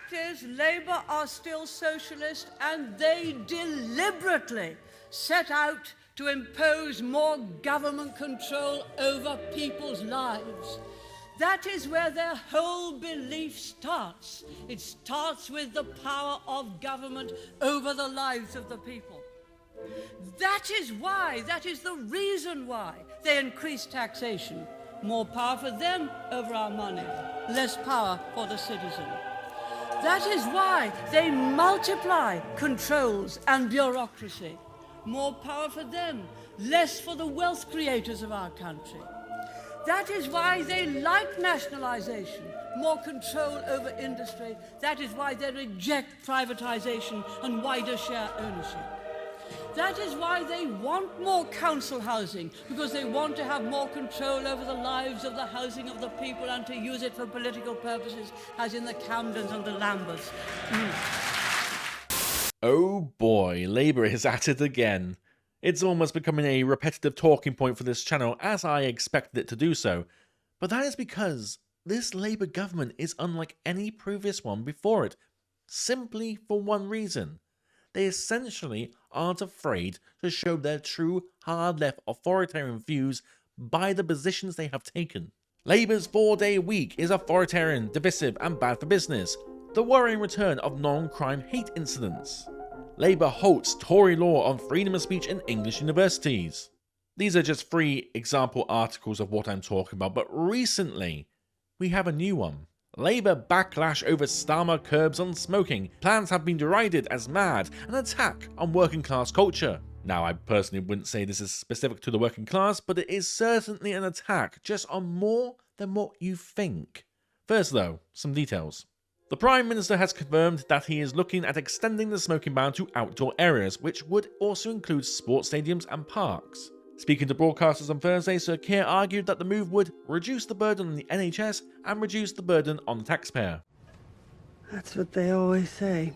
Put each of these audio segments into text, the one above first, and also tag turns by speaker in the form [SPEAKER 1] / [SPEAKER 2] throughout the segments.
[SPEAKER 1] fact is, Labour are still socialist, and they deliberately set out to impose more government control over people's lives. That is where their whole belief starts. It starts with the power of government over the lives of the people. That is the reason why they increase taxation. More power for them over our money, less power for the citizen. That is why they multiply controls and bureaucracy. More power for them, less for the wealth creators of our country. That is why they like nationalisation, more control over industry. That is why they reject privatisation and wider share ownership. That is why they want more council housing, because they want to have more control over the lives of the housing of the people and to use it for political purposes, as in the Camdens and the Lamberts.
[SPEAKER 2] Oh boy, Labour is at it again. It's almost becoming a repetitive talking point for this channel, as I expected it to do so. But that is because this Labour government is unlike any previous one before it, simply for one reason. They essentially aren't afraid to show their true hard-left authoritarian views by the positions they have taken. Labour's 4-day week is authoritarian, divisive and bad for business. The worrying return of non-crime hate incidents. Labour halts Tory law on freedom of speech in English universities. These are just 3 example articles of what I'm talking about, but recently we have a new one. Labour backlash over Starmer curbs on smoking. Plans have been derided as mad, an attack on working class culture. Now, I personally wouldn't say this is specific to the working class, but it is certainly an attack just on more than what you think. First though, some details. The Prime Minister has confirmed that he is looking at extending the smoking ban to outdoor areas, which would also include sports stadiums and parks. Speaking to broadcasters on Thursday, Sir Keir argued that the move would reduce the burden on the NHS and reduce the burden on the taxpayer.
[SPEAKER 3] That's what they always say.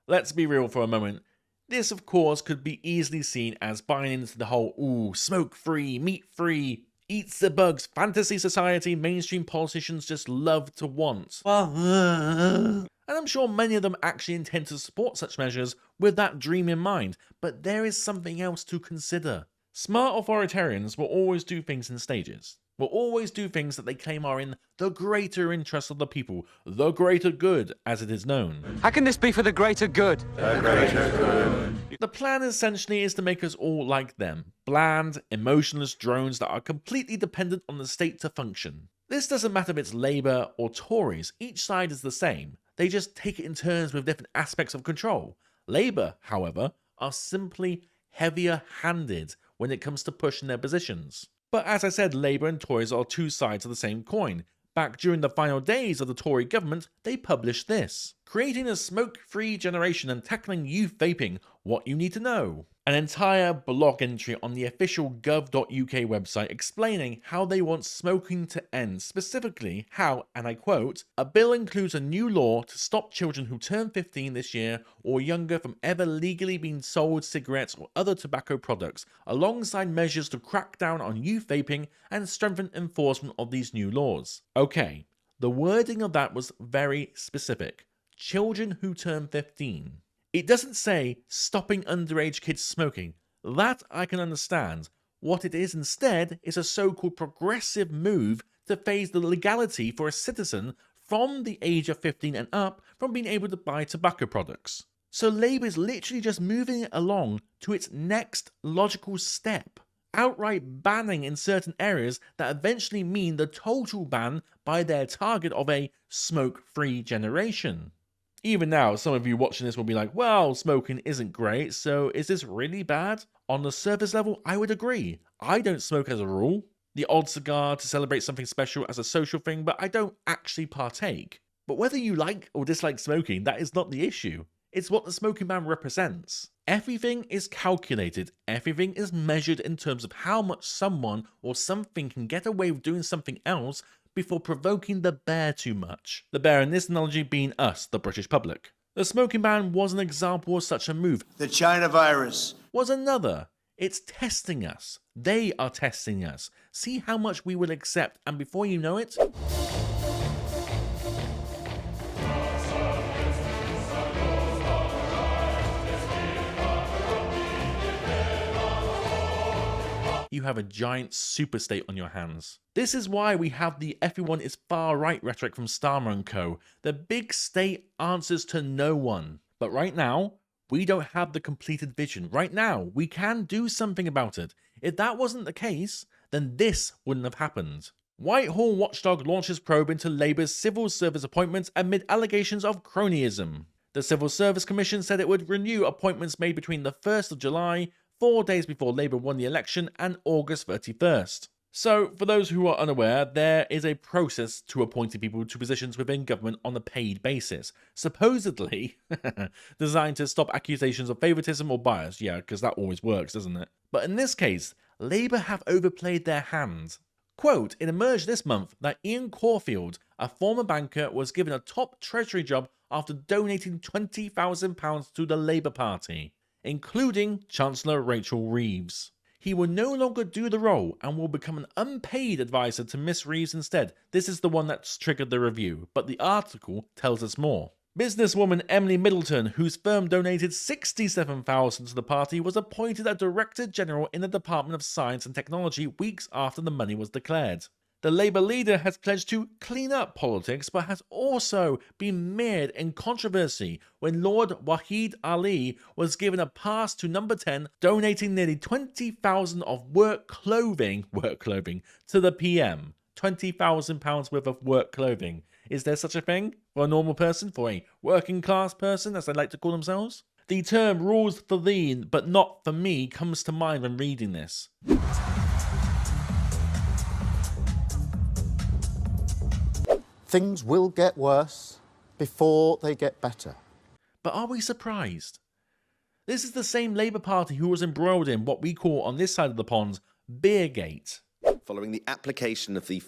[SPEAKER 2] Let's be real for a moment. This, of course, could be easily seen as buying into the whole, smoke-free, meat-free, eats the bugs, fantasy society mainstream politicians just love to want. And I'm sure many of them actually intend to support such measures with that dream in mind, but there is something else to consider. Smart authoritarians will always do things in stages. Will always do things that they claim are in the greater interest of the people, the greater good, as it is known.
[SPEAKER 4] How can this be for the greater good?
[SPEAKER 5] The greater good.
[SPEAKER 2] The plan essentially is to make us all like them. Bland, emotionless drones that are completely dependent on the state to function. This doesn't matter if it's Labour or Tories, each side is the same. They just take it in turns with different aspects of control. Labour, however, are simply heavier-handed when it comes to pushing their positions. But as I said, Labour and Tories are 2 sides of the same coin. Back during the final days of the Tory government, they published this. Creating a smoke-free generation and tackling youth vaping, what you need to know. An entire blog entry on the official gov.uk website explaining how they want smoking to end, specifically how, and I quote, "A bill includes a new law to stop children who turn 15 this year or younger from ever legally being sold cigarettes or other tobacco products, alongside measures to crack down on youth vaping and strengthen enforcement of these new laws." Okay, the wording of that was very specific. Children who turn 15. It doesn't say stopping underage kids smoking. That I can understand. What it is instead is a so-called progressive move to phase the legality for a citizen from the age of 15 and up from being able to buy tobacco products. So Labour is literally just moving it along to its next logical step. Outright banning in certain areas that eventually mean the total ban by their target of a smoke-free generation. Even now, some of you watching this will be like, well, smoking isn't great, so is this really bad? On the surface level, I would agree. I don't smoke as a rule. The odd cigar to celebrate something special as a social thing, but I don't actually partake. But whether you like or dislike smoking, that is not the issue. It's what the smoking ban represents. Everything is calculated. Everything is measured in terms of how much someone or something can get away with doing something else before provoking the bear too much. The bear in this analogy being us, the British public. The smoking ban was an example of such a move.
[SPEAKER 5] The China virus
[SPEAKER 2] was another. It's testing us. They are testing us. See how much we will accept, and before you know it... you have a giant superstate on your hands. This is why we have the everyone is far right rhetoric from Starmer and co. The big state answers to no one. But right now, we don't have the completed vision. Right now, we can do something about it. If that wasn't the case, then this wouldn't have happened. Whitehall watchdog launches probe into Labour's civil service appointments amid allegations of cronyism. The Civil Service Commission said it would renew appointments made between the 1st of July, 4 days before Labour won the election, and August 31st. So, for those who are unaware, there is a process to appointing people to positions within government on a paid basis, supposedly designed to stop accusations of favouritism or bias. Yeah, because that always works, doesn't it? But in this case, Labour have overplayed their hand. Quote, it emerged this month that Ian Caulfield, a former banker, was given a top Treasury job after donating £20,000 to the Labour Party, including Chancellor Rachel Reeves. He will no longer do the role and will become an unpaid advisor to Miss Reeves instead. This is the one that's triggered the review, but the article tells us more. Businesswoman Emily Middleton, whose firm donated $67,000 to the party, was appointed a Director General in the Department of Science and Technology weeks after the money was declared. The Labour leader has pledged to clean up politics, but has also been mired in controversy when Lord Wahid Ali was given a pass to number 10, donating nearly $20,000 of work clothing to the PM. £20,000 worth of work clothing. Is there such a thing for a normal person, for a working class person, as they like to call themselves? The term rules for thee, but not for me, comes to mind when reading this.
[SPEAKER 6] Things will get worse before they get better.
[SPEAKER 2] But are we surprised? This is the same Labour Party who was embroiled in what we call on this side of the pond, Beergate.
[SPEAKER 7] Following the application of the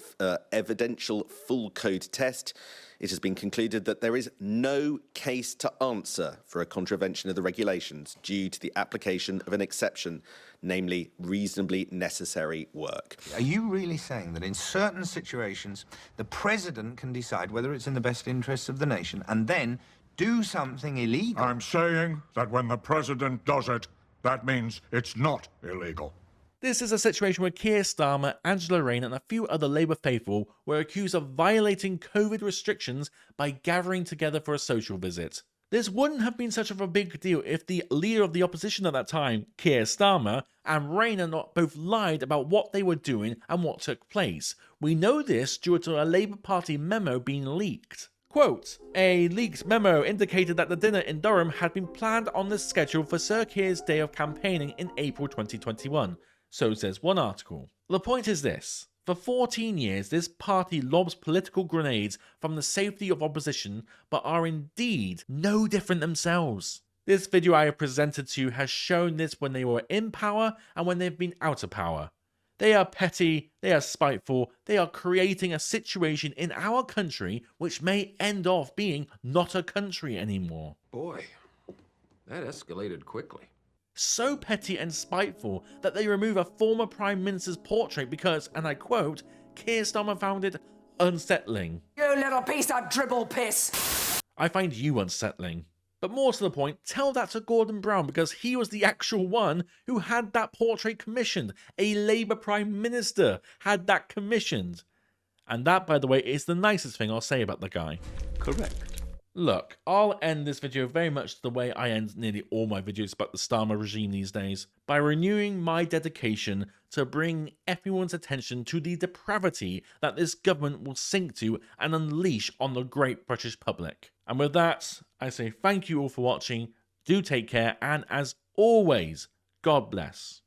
[SPEAKER 7] evidential full code test, it has been concluded that there is no case to answer for a contravention of the regulations due to the application of an exception, namely reasonably necessary work.
[SPEAKER 8] Are you really saying that in certain situations, the president can decide whether it's in the best interests of the nation and then do something illegal?
[SPEAKER 9] I'm saying that when the president does it, that means it's not illegal.
[SPEAKER 2] This is a situation where Keir Starmer, Angela Rayner and a few other Labour faithful were accused of violating COVID restrictions by gathering together for a social visit. This wouldn't have been such of a big deal if the leader of the opposition at that time, Keir Starmer, and Rayner not both lied about what they were doing and what took place. We know this due to a Labour Party memo being leaked. Quote, a leaked memo indicated that the dinner in Durham had been planned on the schedule for Sir Keir's day of campaigning in April 2021. So says one article. The point is this. For 14 years, this party lobs political grenades from the safety of opposition, but are indeed no different themselves. This video I have presented to you has shown this when they were in power and when they've been out of power. They are petty, they are spiteful, they are creating a situation in our country which may end off being not a country anymore.
[SPEAKER 10] Boy, that escalated quickly.
[SPEAKER 2] So petty and spiteful that they remove a former Prime Minister's portrait because, and I quote, Keir Starmer found it unsettling.
[SPEAKER 11] You little piece of dribble piss!
[SPEAKER 2] I find you unsettling. But more to the point, tell that to Gordon Brown because he was the actual one who had that portrait commissioned. A Labour Prime Minister had that commissioned. And that, by the way, is the nicest thing I'll say about the guy.
[SPEAKER 10] Correct.
[SPEAKER 2] Look, I'll end this video very much the way I end nearly all my videos about the Starmer regime these days, by renewing my dedication to bring everyone's attention to the depravity that this government will sink to and unleash on the great British public. And with that, I say thank you all for watching, do take care, and as always, God bless.